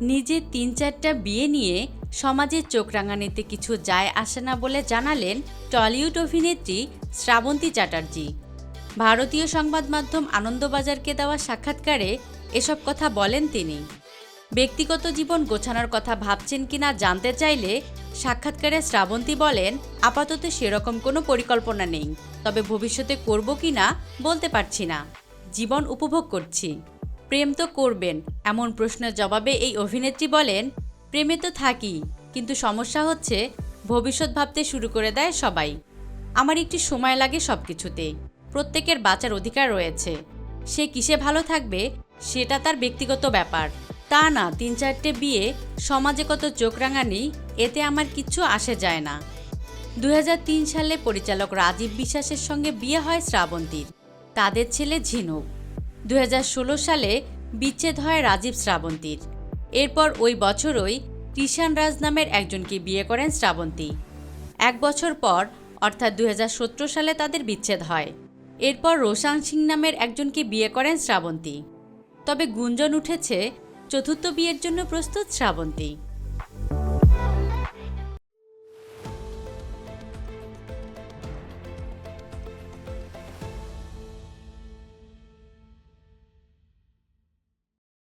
নিজে ৩-৪টা বিয়ে নিয়ে সমাজের চোখ রাঙানিতে কিছু যায় আসে না বলে জানালেন টলিউড অভিনেত্রী শ্রাবন্তী চ্যাটার্জি। ভারতীয় সংবাদ মাধ্যম আনন্দবাজারকে দেওয়া সাক্ষাৎকারে এসব কথা বলেন তিনি। ব্যক্তিগত জীবন গোছানোর কথা ভাবছেন কিনা জানতে চাইলে সাক্ষাৎকারে শ্রাবন্তী বলেন, আপাতত সেরকম কোনো পরিকল্পনা নেই, তবে ভবিষ্যতে করব কিনা বলতে পারছি না। জীবন উপভোগ করছি। প্রেম তো করবেন এমন প্রশ্নের জবাবে এই অভিনেত্রী বলেন, প্রেমে তো থাকি, কিন্তু সমস্যা হচ্ছে ভবিষ্যৎ ভাবতে শুরু করে দেয় সবাই। আমার একটু সময় লাগে সব কিছুতে। প্রত্যেকের বাঁচার অধিকার রয়েছে। সে কিসে ভালো থাকবে সেটা তার ব্যক্তিগত ব্যাপার। তা না ৩-৪টে বিয়ে, সমাজে কত চোখ রাঙানি, এতে আমার কিচ্ছু আসে যায় না। ২০০৩ সালে পরিচালক রাজীব বিশ্বাসের সঙ্গে বিয়ে হয় শ্রাবন্তীর। তাদের ছেলে ঝিনুক। ২০১৬ সালে বিচ্ছেদ হয় রাজীব শ্রাবন্তীর। এরপর ওই বছরই কৃষাণ রাজ নামের একজনকে বিয়ে করেন শ্রাবন্তী। ১ বছর পর অর্থাৎ ২০১৭ সালে তাদের বিচ্ছেদ হয়। এরপর রোশান সিং নামের একজনকে বিয়ে করেন শ্রাবন্তী। তবে গুঞ্জন উঠেছে চতুর্থ বিয়ের জন্য প্রস্তুত শ্রাবন্তী।